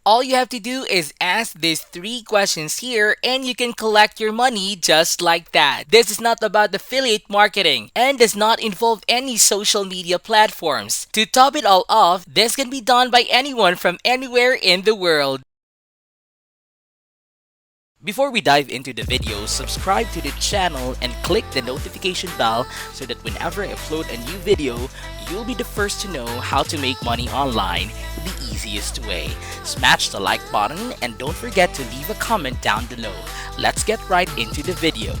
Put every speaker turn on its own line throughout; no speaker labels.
All you have to do is ask these 3 questions here and you can collect your money just like that. This is not about affiliate marketing and does not involve any social media platforms. To top it all off, this can be done by anyone from anywhere in the world. Before we dive into the video, subscribe to the channel and click the notification bell so that whenever I upload a new video, you'll be the first to know how to make money online the easiest way. Smash the like button and don't forget to leave a comment down below. Let's get right into the video.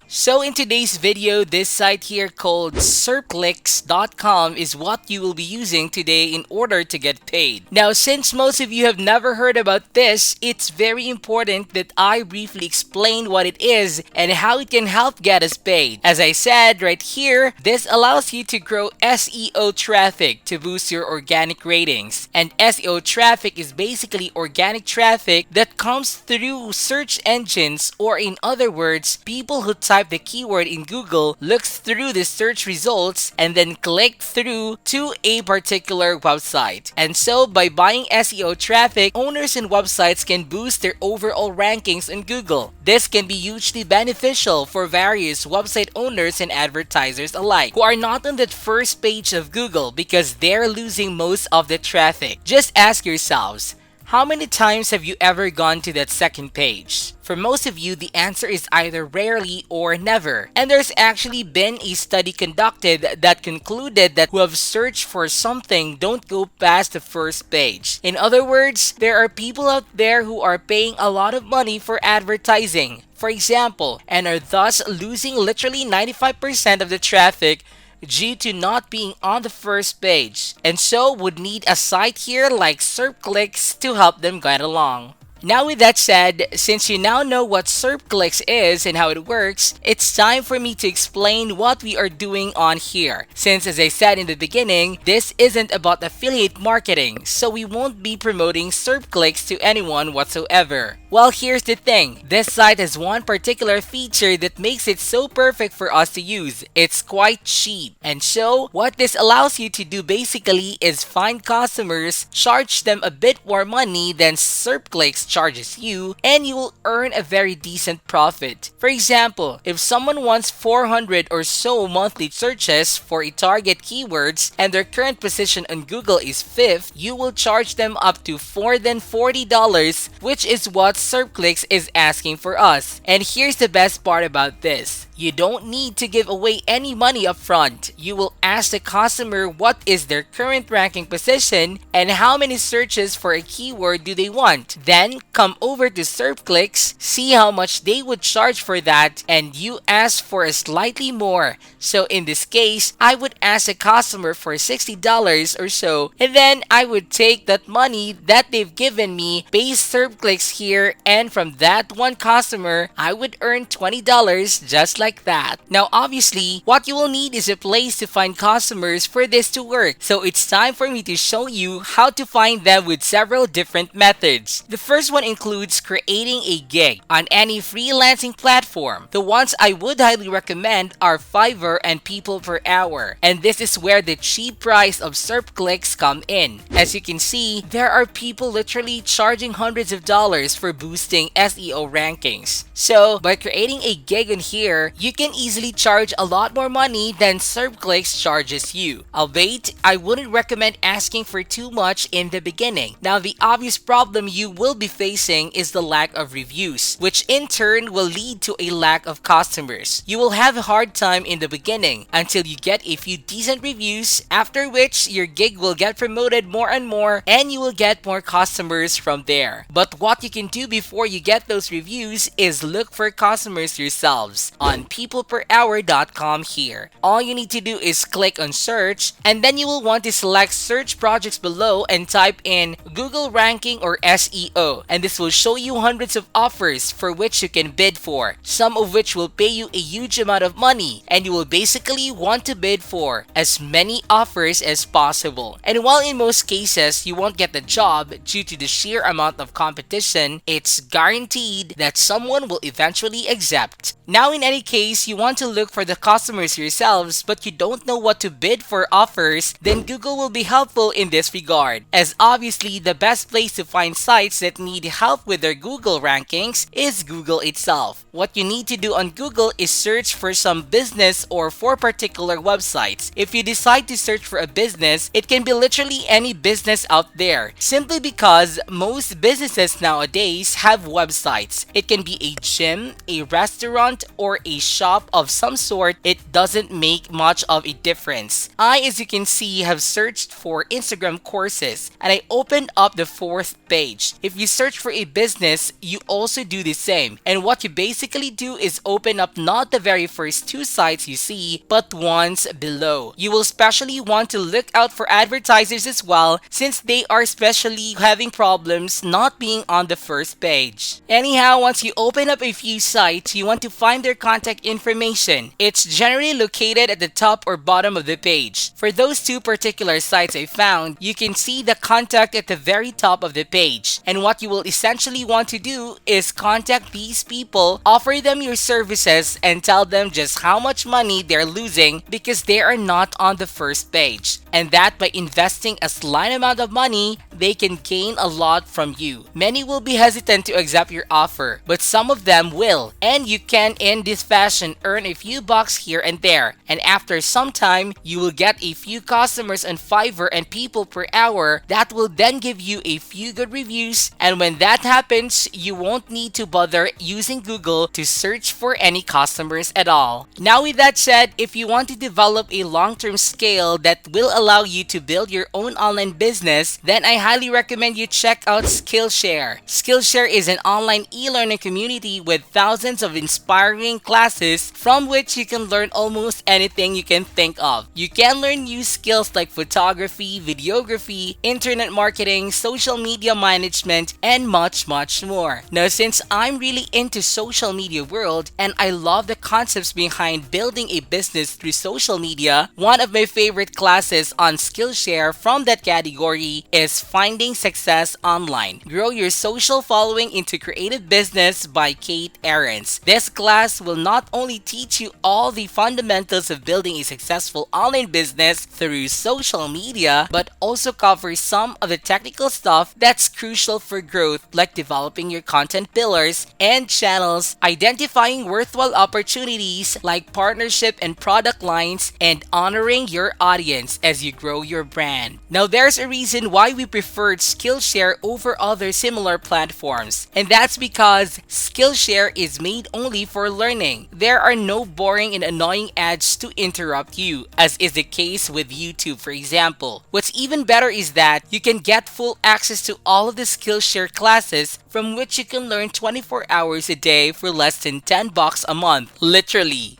So in today's video, this site here called serpclicks.com is what you will be using today in order to get paid. Now, since most of you have never heard about this, it's very important that I briefly explain what it is and how it can help get us paid. As I said right here, this allows you to grow SEO traffic to boost your organic ratings. And SEO traffic is basically organic traffic that comes through search engines, or in other words, people who type the keyword in Google, looks through the search results, and then click through to a particular website. And so by buying SEO traffic, owners and websites can boost their overall rankings in Google. This can be hugely beneficial for various website owners and advertisers alike who are not on that first page of Google because they're losing most of the traffic. Just ask yourselves, how many times have you ever gone to that second page? For most of you, the answer is either rarely or never. And there's actually been a study conducted that concluded that who have searched for something don't go past the first page. In other words, there are people out there who are paying a lot of money for advertising, for example, and are thus losing literally 95% of the traffic due to not being on the first page, and so would need a site here like SERPclicks to help them get along. Now with that said, since you now know what SERPclicks is and how it works, it's time for me to explain what we are doing on here. Since as I said in the beginning, this isn't about affiliate marketing, so we won't be promoting SERPclicks to anyone whatsoever. Well, here's the thing. This site has one particular feature that makes it so perfect for us to use. It's quite cheap. And so, what this allows you to do basically is find customers, charge them a bit more money than SERPclicks charges you, and you will earn a very decent profit. For example, if someone wants 400 or so monthly searches for a target keywords and their current position on Google is 5th, you will charge them up to more than $40, which is what SERPclicks is asking for us. And here's the best part about this. You don't need to give away any money up front. You will ask the customer what is their current ranking position and how many searches for a keyword do they want. Then come over to SERPclicks, see how much they would charge for that, and you ask for a slightly more. So in this case, I would ask the customer for $60 or so, and then I would take that money that they've given me, pay SERPclicks here, and from that one customer, I would earn $20 just like that. Now obviously, what you will need is a place to find customers for this to work. So it's time for me to show you how to find them with several different methods. The first one includes creating a gig on any freelancing platform. The ones I would highly recommend are Fiverr and People Per Hour. And this is where the cheap price of SERPclicks come in. As you can see, there are people literally charging hundreds of dollars for boosting SEO rankings. So by creating a gig on here, you can easily charge a lot more money than SERPclicks charges you. Albeit, I wouldn't recommend asking for too much in the beginning. Now, the obvious problem you will be facing is the lack of reviews, which in turn will lead to a lack of customers. You will have a hard time in the beginning until you get a few decent reviews, after which your gig will get promoted more and more and you will get more customers from there. But what you can do before you get those reviews is look for customers yourselves on peopleperhour.com here. All you need to do is click on search, and then you will want to select search projects below and type in Google ranking or SEO, and this will show you hundreds of offers for which you can bid for, some of which will pay you a huge amount of money, and you will basically want to bid for as many offers as possible. And while in most cases you won't get the job due to the sheer amount of competition, it's guaranteed that someone will eventually accept. Now, in any case, you want to look for the customers yourselves, but you don't know what to bid for offers, then Google will be helpful in this regard. As obviously, the best place to find sites that need help with their Google rankings is Google itself. What you need to do on Google is search for some business or for particular websites. If you decide to search for a business, it can be literally any business out there, simply because most businesses nowadays have websites. It can be a gym, a restaurant, or a shop of some sort. It doesn't make much of a difference. I, as you can see, have searched for Instagram courses, and I opened up the fourth page. If you search for a business, you also do the same. And what you basically do is open up not the very first two sites you see, but ones below. You will especially want to look out for advertisers as well, since they are especially having problems not being on the first page. Anyhow, once you open up a few sites, you want to find their contact information. It's generally located at the top or bottom of the page. For those two particular sites I found, you can see the contact at the very top of the page. And what you will essentially want to do is contact these people, offer them your services, and tell them just how much money they're losing because they are not on the first page. And that by investing a slight amount of money, they can gain a lot from you. Many will be hesitant to accept your offer, but some of them will. And you can, in this fashion, earn a few bucks here and there. And after some time, you will get a few customers on Fiverr and people per hour that will then give you a few good reviews. And when that happens, you won't need to bother using Google to search for any customers at all. Now, with that said, if you want to develop a long-term scale that will allow you to build your own online business, then I highly recommend you check out Skillshare. Skillshare is an online e-learning community with thousands of inspiring classes from which you can learn almost anything you can think of. You can learn new skills like photography, videography, internet marketing, social media management, and much more. Now, since I'm really into social media world and I love the concepts behind building a business through social media, one of my favorite classes on Skillshare from that category is Finding Success Online. Grow Your Social Following into Creative Business by Kate Ahrens. This class will not only teach you all the fundamentals of building a successful online business through social media, but also cover some of the technical stuff that's crucial for growth, like developing your content pillars and channels, identifying worthwhile opportunities like partnership and product lines, and honoring your audience as you grow your brand. Now, there's a reason why we preferred Skillshare over other similar platforms, and that's because Skillshare is made only for learning. There are no boring and annoying ads to interrupt you, as is the case with YouTube, for example. What's even better is that you can get full access to all of the Skillshare classes, from which you can learn 24 hours a day for less than $10 a month, literally.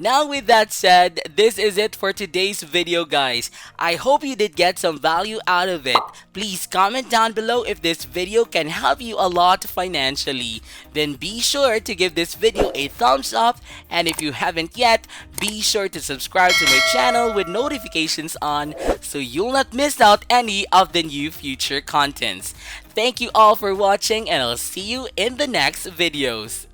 Now, with that said, this is it for today's video, guys. I hope you did get some value out of it. Please comment down below if this video can help you a lot financially. Then be sure to give this video a thumbs up, and if you haven't yet, be sure to subscribe to my channel with notifications on so you'll not miss out any of the new future contents. Thank you all for watching, and I'll see you in the next videos.